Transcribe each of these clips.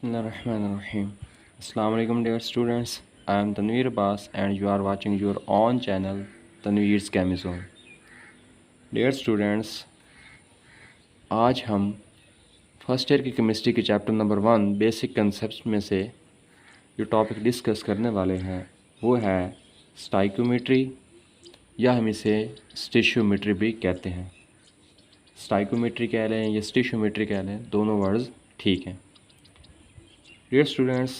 Bismillahirrahmanirrahim. Assalamu alaikum dear students. I am Tanveer Abbas and you are watching your own channel Tanveer's Chemizone. Dear students, आज हम first year की chemistry के chapter number 1 basic concepts में से जो topic discuss करने वाले हैं वो है स्टाइकोमेट्री या हम इसे स्टिशियोमेट्री भी कहते हैं। स्टाइकोमेट्री कह लें या स्टिशियोमेट्री कह लें, दोनों वर्ड्स ठीक हैं। डियर स्टूडेंट्स,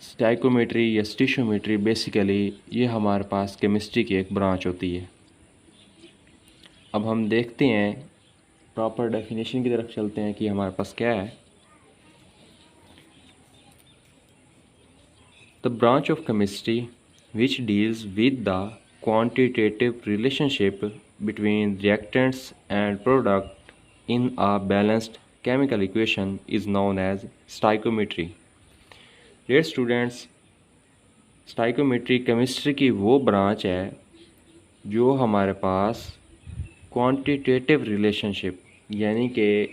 स्टाइकोमेट्री या स्टिशियोमेट्री बेसिकली ये हमारे पास केमिस्ट्री की एक ब्रांच होती है। अब हम देखते हैं, प्रॉपर डेफिनेशन की तरफ चलते हैं कि हमारे पास क्या है। The branch of chemistry which deals with the quantitative relationship between reactants and product in a balanced chemical equation is known as stoichiometry. Dear students, stoichiometry chemistry की वो ब्रांच है जो हमारे पास क्वांटिटेटिव रिलेशनशिप यानी कि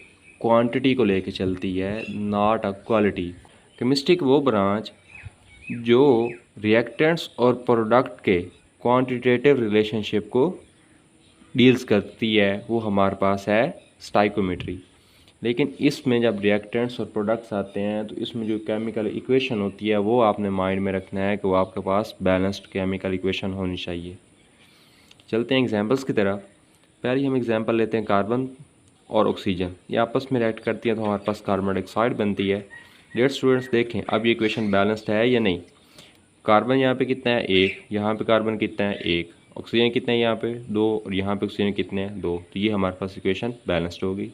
क्वांटिटी को लेके चलती है, नॉट अ क्वालिटी। केमिस्ट्री की वो ब्रांच जो रिएक्टेंट्स और प्रोडक्ट के क्वांटिटेटिव रिलेशनशिप को डील्स करती है, वो हमारे पास है स्टाइकोमेट्री। लेकिन इसमें जब रिएक्टेंट्स और प्रोडक्ट्स आते हैं तो इसमें जो केमिकल इक्वेशन होती है वो आपने माइंड में रखना है कि वो आपके पास बैलेंस्ड केमिकल इक्वेशन होनी चाहिए। चलते हैं एग्जांपल्स की तरफ। पहले हम एग्जांपल लेते हैं कार्बन और ऑक्सीजन, ये आपस में रिएक्ट करती है तो हमारे पास कार्बन डाइऑक्साइड बनती है। डियर स्टूडेंट्स, देखें अब ये इक्वेशन बैलेंस्ड है या नहीं। कार्बन यहाँ पे कितना है 1, यहाँ पे कार्बन कितना है 1, ऑक्सीजन कितना है यहाँ पे 2 और यहाँ पे ऑक्सीजन कितने हैं 2, तो ये हमारे पास इक्वेशन बैलेंस्ड होगी।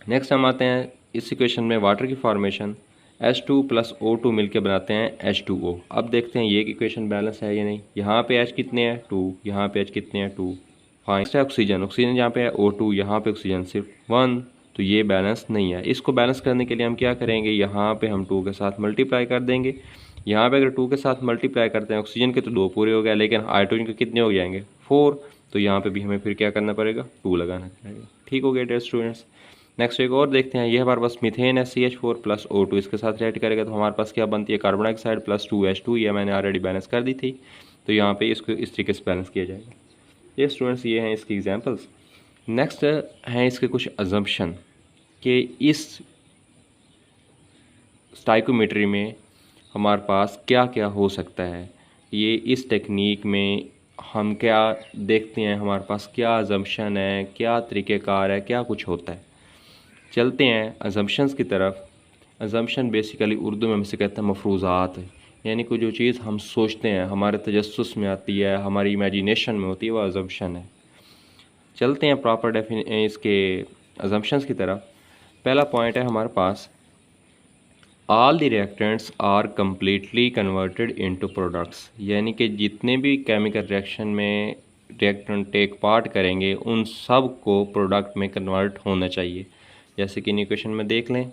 नेक्स्ट हम आते हैं इस इक्वेशन में वाटर की फॉर्मेशन, H2 प्लस O2 मिलकर बनाते हैं H2O। अब देखते हैं ये इक्वेशन बैलेंस है या नहीं। यहाँ पे H कितने हैं 2, यहाँ पे H कितने हैं 2। फाइन। नेक्स्ट है ऑक्सीजन, ऑक्सीजन यहाँ पे है O2, यहाँ पे ऑक्सीजन सिर्फ 1, तो ये बैलेंस नहीं है। इसको बैलेंस करने के लिए हम क्या करेंगे, यहाँ पे हम 2 के साथ मल्टीप्लाई कर देंगे। यहाँ पे अगर 2 के साथ मल्टीप्लाई करते हैं, ऑक्सीजन के तो 2 पूरे हो गए, लेकिन हाइड्रोजन के कितने हो जाएंगे 4, तो यहाँ पे भी हमें फिर क्या करना पड़ेगा 2 लगाना पड़ेगा। ठीक हो गया डियर स्टूडेंट्स। नेक्स्ट एक और देखते हैं, ये हमारे पास मीथेन है CH4 प्लस O2, इसके साथ रिएक्ट करेगा तो हमारे पास क्या बनती है कार्बन डाइऑक्साइड प्लस 2H2, ये मैंने ऑलरेडी बैलेंस कर दी थी, तो यहाँ पे इसको इस तरीके से बैलेंस किया जाएगा। ये स्टूडेंट्स ये हैं इसके एग्जांपल्स। नेक्स्ट हैं इसके कुछ अजम्पशन कि इस स्टाइकोमेट्री में हमारे पास क्या क्या हो सकता है। ये इस टेक्निक में हम क्या देखते हैं, हमारे पास क्या अजम्पशन है, क्या तरीक़ेकार है, क्या कुछ होता है। चलते हैं अजम्पशंस की तरफ। अजम्पशन बेसिकली उर्दू में हम इसे कहते हैं मफरूज़ात, यानी कोई जो चीज़ हम सोचते हैं, हमारे तजस्सुस में आती है, हमारी इमेजिनेशन में होती है, वो अजम्पशन है। चलते हैं प्रॉपर इसके अजम्पशंस की तरफ। पहला पॉइंट है हमारे पास, all the reactants are completely converted into products, यानी कि जितने भी केमिकल रिएक्शन में रिएक्टेंट टेक पार्ट करेंगे उन सब को प्रोडक्ट में कन्वर्ट होना चाहिए। जैसे कि इन इक्वेशन में देख लें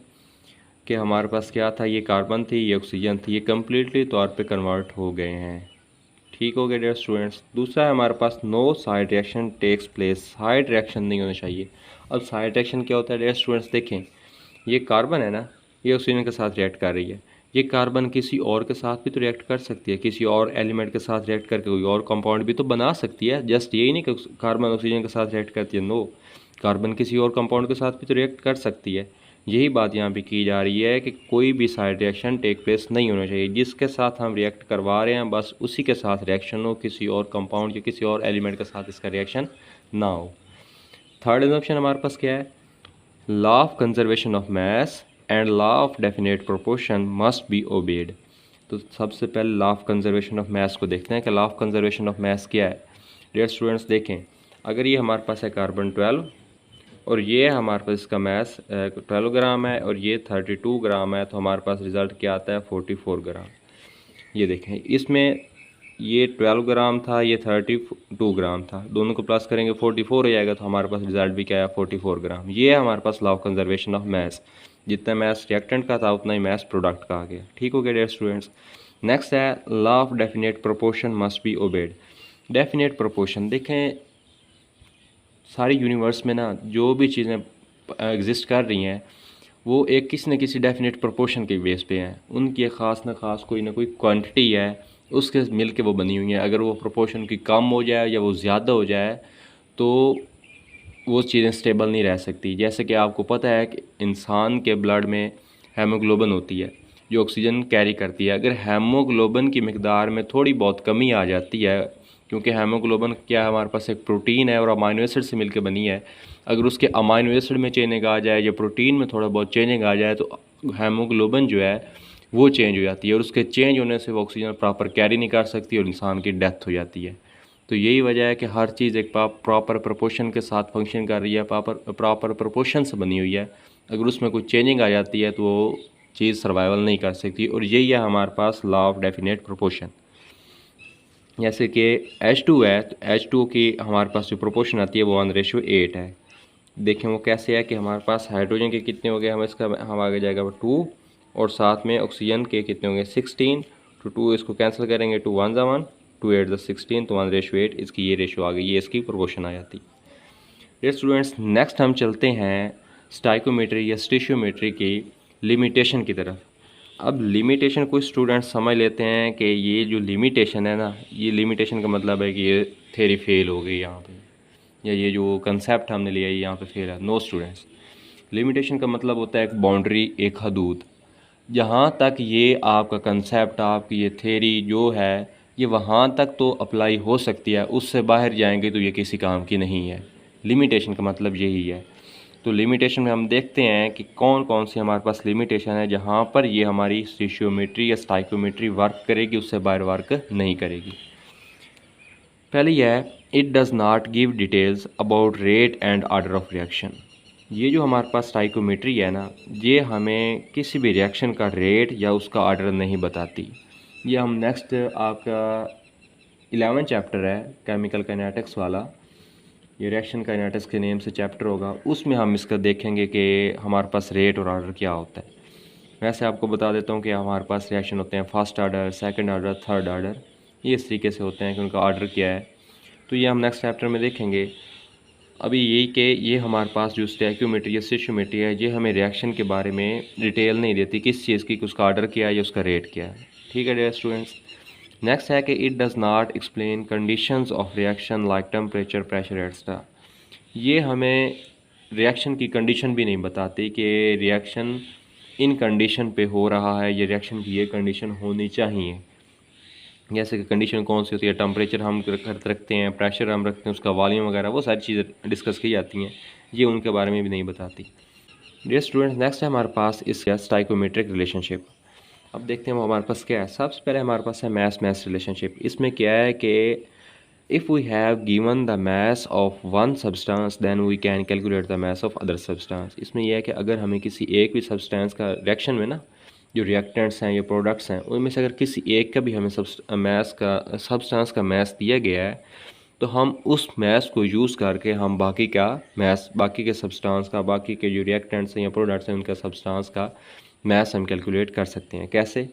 कि हमारे पास क्या था, ये कार्बन थी, ये ऑक्सीजन थी, ये कम्प्लीटली तौर पे कन्वर्ट हो गए हैं। ठीक हो गया डियर स्टूडेंट्स। दूसरा है हमारे पास no side reaction takes place, side reaction नहीं होना चाहिए। अब साइड रिएक्शन क्या होता है डियर स्टूडेंट्स, देखें ये कार्बन है ना, ये ऑक्सीजन के साथ रिएक्ट कर रही है, ये कार्बन किसी और के साथ भी तो रिएक्ट कर सकती है, किसी और एलिमेंट के साथ रिएक्ट करके कोई और कंपाउंड भी तो बना सकती है। जस्ट यही नहीं कि कार्बन ऑक्सीजन के साथ रिएक्ट करती है, नो, कार्बन किसी और कंपाउंड के साथ भी तो रिएक्ट कर सकती है। यही बात यहाँ पे की जा रही है कि कोई भी साइड रिएक्शन टेक प्लेस नहीं होना चाहिए। जिसके साथ हम रिएक्ट करवा रहे हैं बस उसी के साथ रिएक्शन हो, किसी और कंपाउंड या किसी और एलिमेंट के साथ इसका रिएक्शन ना हो। थर्ड असम्पशन हमारे पास क्या है, law of conservation of mass and law of definite proportion must be obeyed. तो सबसे पहले law of conservation of mass को देखते हैं कि law of conservation of mass क्या है। डियर स्टूडेंट्स देखें, अगर ये हमारे पास है कार्बन 12 और ये हमारे पास इसका मास 12 ग्राम है और ये 32 ग्राम है, तो हमारे पास रिज़ल्ट क्या आता है 44 ग्राम। ये देखें, इसमें ये 12 ग्राम था, ये 32 ग्राम था, दोनों को प्लस करेंगे 44 हो जाएगा, तो हमारे पास रिज़ल्ट भी क्या है 44 ग्राम। ये है हमारे पास law of conservation of mass, जितना मास रिएक्टेंट का था उतना ही मास प्रोडक्ट का आ गया। ठीक हो गया डियर स्टूडेंट्स। नेक्स्ट है law of definite proportion must be obeyed. Definite proportion देखें, सारी यूनिवर्स में ना जो भी चीज़ें एग्जिस्ट कर रही हैं वो एक किसी न किसी डेफिनेट प्रोपोर्शन के बेस पे हैं, उनकी एक ख़ास ना ख़ास कोई ना कोई क्वांटिटी है, उसके मिल के वो बनी हुई है। अगर वो प्रोपोर्शन की कम हो जाए या वो ज़्यादा हो जाए तो वो चीज़ें स्टेबल नहीं रह सकती। जैसे कि आपको पता है कि इंसान के ब्लड में हेमोग्लोबिन होती है जो ऑक्सीजन कैरी करती है। अगर हेमोग्लोबिन की मिकदार में थोड़ी बहुत कमी आ जाती है, क्योंकि हेमोग्लोबिन क्या है, हमारे पास एक प्रोटीन है और अमाइनो एसिड से मिलकर बनी है। अगर उसके अमाइनो एसिड में चेंजिंग आ जाए या प्रोटीन में थोड़ा बहुत चेंजिंग आ जाए तो हेमोग्लोबिन जो है वो चेंज हो जाती है, और उसके चेंज होने से वो ऑक्सीजन प्रॉपर कैरी नहीं कर सकती और इंसान की डेथ हो जाती है। तो यही वजह है कि हर चीज़ एक प्रॉपर प्रोपोर्शन के साथ फंक्शन कर रही है, प्रॉपर प्रोपोर्शन से बनी हुई है। अगर उसमें कोई चेंजिंग आ जाती है तो वो चीज़ सर्वाइवल नहीं कर सकती, और यही है हमारे पास लॉ ऑफ डेफिनेट प्रोपोर्शन। जैसे कि H2 है तो H2 की हमारे पास जो प्रोपोर्शन आती है वो 1:8 है। देखें वो कैसे है कि हमारे पास हाइड्रोजन के कितने हो गए, हम आगे जाएगा 2, और साथ में ऑक्सीजन के कितने होंगे 16, तो 2 इसको कैंसिल करेंगे, 2 1 ज़ा 1, 2 8 ज़ा 16, तो 1:8 इसकी ये रेशो आ गई, ये इसकी प्रोपोर्शन आ जाती। ये स्टूडेंट्स नेक्स्ट हम चलते हैं स्टाइकोमेट्री या स्टिशियोमेट्री की लिमिटेशन की तरफ। अब लिमिटेशन कुछ स्टूडेंट्स समझ लेते हैं कि ये जो लिमिटेशन है ना, ये लिमिटेशन का मतलब है कि ये थ्योरी फेल हो गई यहाँ पे, या ये जो कंसेप्ट हमने लिया है यहाँ पे फेल है। नो स्टूडेंट्स, लिमिटेशन का मतलब होता है एक बाउंड्री, एक हदूद। जहाँ तक ये आपका कंसेप्ट, आपकी ये थ्योरी जो है ये वहाँ तक तो अप्लाई हो सकती है, उससे बाहर जाएंगे तो ये किसी काम की नहीं है। लिमिटेशन का मतलब यही है। तो लिमिटेशन में हम देखते हैं कि कौन कौन सी हमारे पास लिमिटेशन है जहाँ पर ये हमारी स्टिशियोमेट्री या स्टाइकोमेट्री वर्क करेगी, उससे बाहर वर्क नहीं करेगी। पहली है it does not give details about rate and order of reaction. ये जो हमारे पास स्टाइकोमेट्री है ना, ये हमें किसी भी रिएक्शन का रेट या उसका ऑर्डर नहीं बताती। ये हम नेक्स्ट आपका 11 चैप्टर है केमिकल काइनेटिक्स वाला, ये रिएक्शन काइनेटिक्स के नेम से चैप्टर होगा, उसमें हम इसका देखेंगे कि हमारे पास रेट और ऑर्डर क्या होता है। वैसे आपको बता देता हूँ कि हमारे पास रिएक्शन होते हैं first order, second order, third order, ये इस तरीके से होते हैं कि उनका ऑर्डर क्या है। तो ये हम नेक्स्ट चैप्टर में देखेंगे। अभी यही कि ये हमारे पास जो स्टैक्योमेट्री या स्टिशियोमेट्री है ये हमें रिएक्शन के बारे में डिटेल नहीं देती, किस चीज़ की, उसका ऑर्डर क्या है या उसका रेट क्या है। ठीक है डियर स्टूडेंट्स। नेक्स्ट है कि it does not explain conditions of reaction like temperature, pressure etcetera. ये हमें रिएक्शन की कंडीशन भी नहीं बताती कि रिएक्शन इन कंडीशन पे हो रहा है, ये रिएक्शन की ये कंडीशन होनी चाहिए। जैसे कि कंडीशन कौन सी होती है, टेम्परेचर हम रखते हैं, प्रेशर हम रखते हैं, उसका वॉल्यूम वगैरह, वो सारी चीज़ें डिस्कस की जाती हैं, ये उनके बारे में भी नहीं बताती। डियर स्टूडेंट्स, नेक्स्ट है हमारे पास इसका स्टाइकोमेट्रिक रिलेशनशिप। अब देखते हैं वो हमारे पास क्या है। सबसे पहले हमारे पास है मैस रिलेशनशिप। इसमें क्या है कि if we have given the mass of one substance then we can calculate the mass of other substance. इसमें यह है कि अगर हमें किसी एक भी सब्सटेंस का रिएक्शन में ना, जो रिएक्टेंट्स हैं या प्रोडक्ट्स हैं, उनमें से अगर किसी एक का भी हमें सब्सटेंस का मास दिया गया है तो हम उस मास को यूज़ करके हम बाकी का मास, बाकी के सब्सटेंस का, बाकी के जो रिएक्टेंट्स हैं या प्रोडक्ट्स हैं उनका सब्सटेंस का मास हम कैलकुलेट कर सकते हैं। कैसे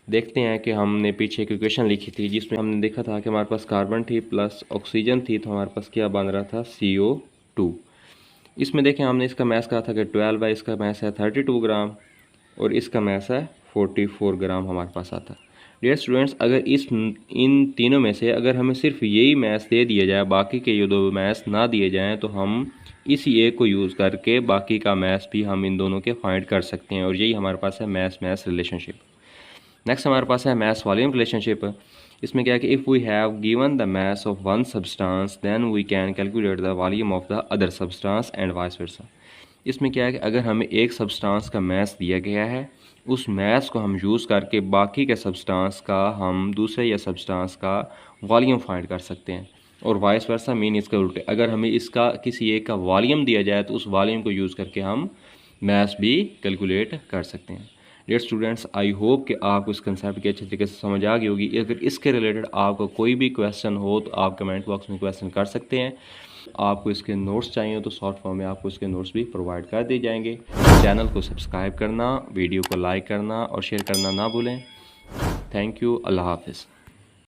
देखते हैं कि हमने पीछे एक इक्वेशन लिखी थी जिसमें हमने देखा था कि हमारे पास कार्बन थी प्लस ऑक्सीजन थी, तो हमारे पास क्या बन रहा था, CO2। इसमें देखें हमने इसका मास कहा था कि 12 है, इसका मास है 32 ग्राम और इसका मास है 44 ग्राम हमारे पास आता है। डियर स्टूडेंट्स, अगर इन तीनों में से अगर हमें सिर्फ यही मास दे दिया जाए, बाकी के ये दो मास ना दिए जाएँ, तो हम इसी एक को यूज़ करके बाकी का मास भी हम इन दोनों के फाइंड कर सकते हैं, और यही हमारे पास है मास रिलेशनशिप। नेक्स्ट हमारे पास है मास वॉल्यूम रिलेशनशिप। इसमें क्या है कि if we have given the mass of one substance then we can calculate the volume of the other substance and vice versa. इसमें क्या है कि अगर हमें एक सब्सटेंस का मास दिया गया है, उस मास को हम यूज़ करके बाकी के सब्सटेंस का, हम दूसरे या सब्सटेंस का वॉल्यूम फाइंड कर सकते हैं, और वाइस वर्सा मीन इसका उल्टे, अगर हमें इसका किसी एक का वॉल्यूम दिया जाए तो उस वॉल्यूम को यूज़ करके हम मास भी कैलकुलेट कर सकते हैं। डियर स्टूडेंट्स, आई होप कि आपको इस कंसेप्ट की अच्छी तरीके से समझ आ गई होगी। अगर इसके रिलेटेड आपको कोई भी क्वेश्चन हो तो आप कमेंट बॉक्स में क्वेश्चन कर सकते हैं। आपको इसके नोट्स चाहिए तो शॉर्ट फॉर्म में आपको इसके नोट्स भी प्रोवाइड कर दिए जाएंगे। चैनल को सब्सक्राइब करना, वीडियो को लाइक करना और शेयर करना ना भूलें। Thank you. अल्लाह हाफिज़।